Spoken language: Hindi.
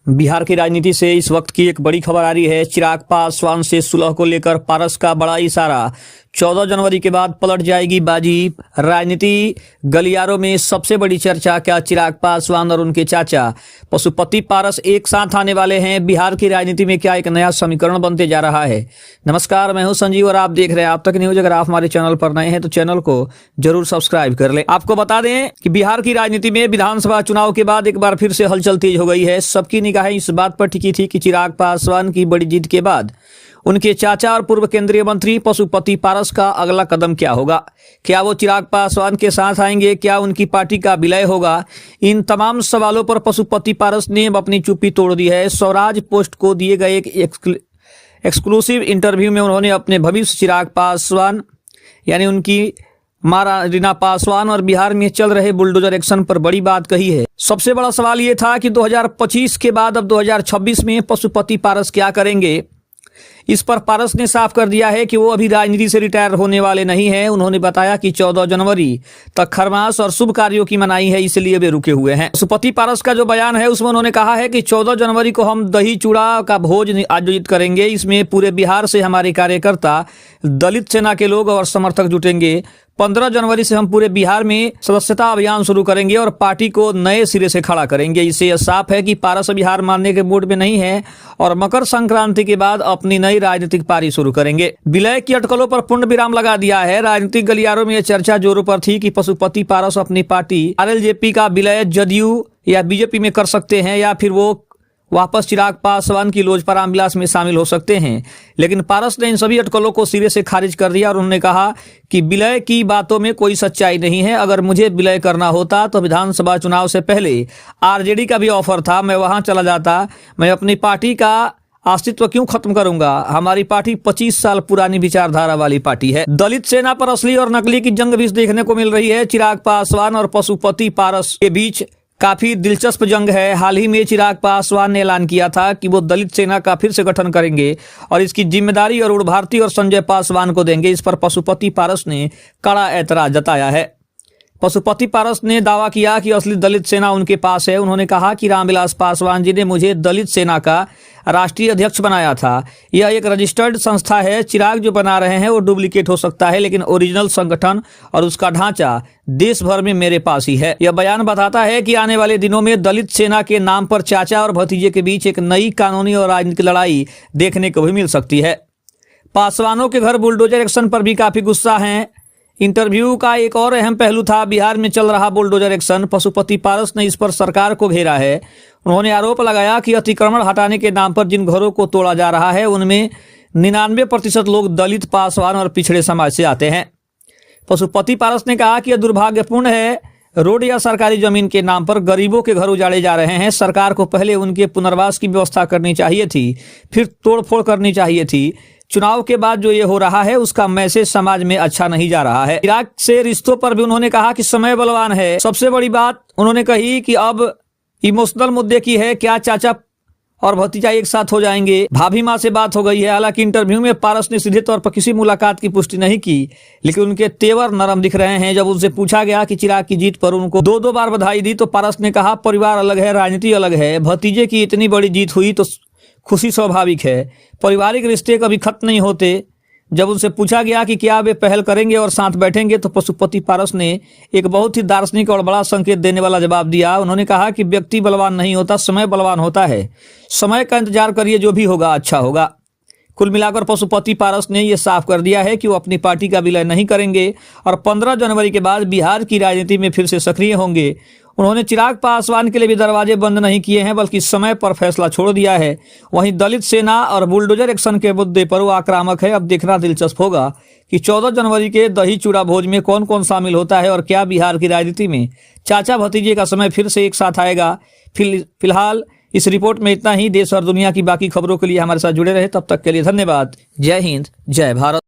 बिहार की राजनीति से इस वक्त की एक बड़ी खबर आ रही है। चिराग पासवान से सुलह को लेकर पारस का बड़ा इशारा। 14 जनवरी के बाद पलट जाएगी बाजी। राजनीति गलियारों में सबसे बड़ी चर्चा, क्या चिराग पासवान और उनके चाचा पशुपति पारस एक साथ आने वाले हैं? बिहार की राजनीति में क्या एक नया समीकरण बनते जा रहा है? नमस्कार, मैं हूं संजीव और आप देख रहे हैं आप तक न्यूज। अगर आप हमारे चैनल पर नए हैं तो चैनल को जरूर सब्सक्राइब कर लें। आपको बता दें कि बिहार की राजनीति में विधानसभा चुनाव के बाद एक बार फिर से हलचल तेज हो गई है। सबकी निगाहें इस बात पर टिकी थी कि चिराग पासवान की बड़ी जीत के बाद उनके चाचा और पूर्व केंद्रीय मंत्री पशुपति पारस का अगला कदम क्या होगा। क्या वो चिराग पासवान के साथ आएंगे? क्या उनकी पार्टी का विलय होगा? इन तमाम सवालों पर पशुपति पारस ने अपनी चुप्पी तोड़ दी है। स्वराज पोस्ट को दिए गए एक एक्सक्लूसिव इंटरव्यू में उन्होंने अपने भविष्य चिराग पासवान यानी उनकी मां रीना पासवान और बिहार में चल रहे बुलडोजर एक्शन पर बड़ी बात कही है। सबसे बड़ा सवाल ये था कि 2025 के बाद अब 2026 में पशुपति पारस क्या करेंगे। इस पर पारस ने साफ कर दिया है कि वो अभी राजनीति से रिटायर होने वाले नहीं हैं। उन्होंने बताया कि 14 जनवरी तक खरमास और शुभ कार्यों की मनाही है, इसलिए वे रुके हुए हैं। पशुपति पारस का जो बयान है उसमें उन्होंने कहा है कि 14 जनवरी को हम दही चूड़ा का भोज आयोजित करेंगे। इसमें पूरे बिहार से हमारे कार्यकर्ता, दलित सेना के लोग और समर्थक जुटेंगे। 15 जनवरी से हम पूरे बिहार में सदस्यता अभियान शुरू करेंगे और पार्टी को नए सिरे से खड़ा करेंगे। इससे यह साफ है कि पारस बिहार मानने के मूड में नहीं है और मकर संक्रांति के बाद अपनी नई राजनीतिक पारी शुरू करेंगे। विलय की अटकलों पर पूर्ण विराम लगा दिया है। राजनीतिक गलियारों में यह चर्चा जोरों पर थी कि पशुपति पारस अपनी पार्टी आरएलजेपी का विलय जदयू या बीजेपी में कर सकते हैं या फिर वो वापस चिराग पासवान की लोजपा रामविलास में शामिल हो सकते हैं। लेकिन पारस ने इन सभी अटकलों को सिरे से खारिज कर दिया और उन्होंने कहा कि विलय की बातों में कोई सच्चाई नहीं है। अगर मुझे विलय करना होता तो विधानसभा चुनाव से पहले आरजेडी का भी ऑफर था, मैं वहां चला जाता। मैं अपनी पार्टी का अस्तित्व क्यों खत्म करूंगा? हमारी पार्टी 25 साल पुरानी विचारधारा वाली पार्टी है। दलित सेना पर असली और नकली की जंग भी देखने को मिल रही है। चिराग पासवान और पशुपति पारस के बीच काफी दिलचस्प जंग है। हाल ही में चिराग पासवान ने ऐलान किया था कि वो दलित सेना का फिर से गठन करेंगे और इसकी जिम्मेदारी अरुण भारती और संजय पासवान को देंगे। इस पर पशुपति पारस ने कड़ा ऐतराज जताया है। पशुपति पारस ने दावा किया कि असली दलित सेना उनके पास है। उन्होंने कहा कि रामविलास पासवान जी ने मुझे दलित सेना का राष्ट्रीय अध्यक्ष बनाया था। यह एक रजिस्टर्ड संस्था है। चिराग जो बना रहे हैं वो डुप्लीकेट हो सकता है, लेकिन ओरिजिनल संगठन और उसका ढांचा देश भर में मेरे पास ही है। यह बयान बताता है कि आने वाले दिनों में दलित सेना के नाम पर चाचा और भतीजे के बीच एक नई कानूनी और राजनीतिक लड़ाई देखने को भी मिल सकती है। पासवानों के घर बुलडोजर एक्शन पर भी काफी गुस्सा है। इंटरव्यू का एक और अहम पहलू था बिहार में चल रहा बुलडोजर एक्शन। पशुपति पारस ने इस पर सरकार को घेरा है। उन्होंने आरोप लगाया कि अतिक्रमण हटाने के नाम पर जिन घरों को तोड़ा जा रहा है उनमें 99% लोग दलित, पासवान और पिछड़े समाज से आते हैं। पशुपति पारस ने कहा कि यह दुर्भाग्यपूर्ण है। रोड या सरकारी जमीन के नाम पर गरीबों के घर उजाड़े जा रहे हैं। सरकार को पहले उनके पुनर्वास की व्यवस्था करनी चाहिए थी, फिर तोड़फोड़ करनी चाहिए थी। चुनाव के बाद जो ये हो रहा है उसका मैसेज समाज में अच्छा नहीं जा रहा है। इराक से रिश्तों पर भी उन्होंने कहा कि समय बलवान है। सबसे बड़ी बात उन्होंने कही कि अब इमोशनल मुद्दे की है, क्या चाचा और भतीजा एक साथ हो जाएंगे? भाभी माँ से बात हो गई है। हालांकि इंटरव्यू में पारस ने सीधे तौर पर किसी मुलाकात की पुष्टि नहीं की, लेकिन उनके तेवर नरम दिख रहे हैं। जब उनसे पूछा गया कि चिराग की जीत पर उनको दो बार बधाई दी तो पारस ने कहा, परिवार अलग है, राजनीति अलग है। भतीजे की इतनी बड़ी जीत हुई तो खुशी स्वाभाविक है। पारिवारिक रिश्ते कभी खत्म नहीं होते। जब उनसे पूछा गया कि क्या वे पहल करेंगे और साथ बैठेंगे तो पशुपति पारस ने एक बहुत ही दार्शनिक और बड़ा संकेत देने वाला जवाब दिया। उन्होंने कहा कि व्यक्ति बलवान नहीं होता, समय बलवान होता है। समय का इंतजार करिए, जो भी होगा अच्छा होगा। कुल मिलाकर पशुपति पारस ने यह साफ कर दिया है कि वो अपनी पार्टी का विलय नहीं करेंगे और 15 जनवरी के बाद बिहार की राजनीति में फिर से सक्रिय होंगे। उन्होंने चिराग पासवान के लिए भी दरवाजे बंद नहीं किए हैं, बल्कि समय पर फैसला छोड़ दिया है। वहीं दलित सेना और बुलडोजर एक्शन के मुद्दे पर वो आक्रामक है। अब देखना दिलचस्प होगा कि 14 जनवरी के दही चूड़ा भोज में कौन कौन शामिल होता है और क्या बिहार की राजनीति में चाचा भतीजे का समय फिर से एक साथ आएगा। फिलहाल इस रिपोर्ट में इतना ही। देश और दुनिया की बाकी खबरों के लिए हमारे साथ जुड़े रहे। तब तक के लिए धन्यवाद। जय हिंद, जय भारत।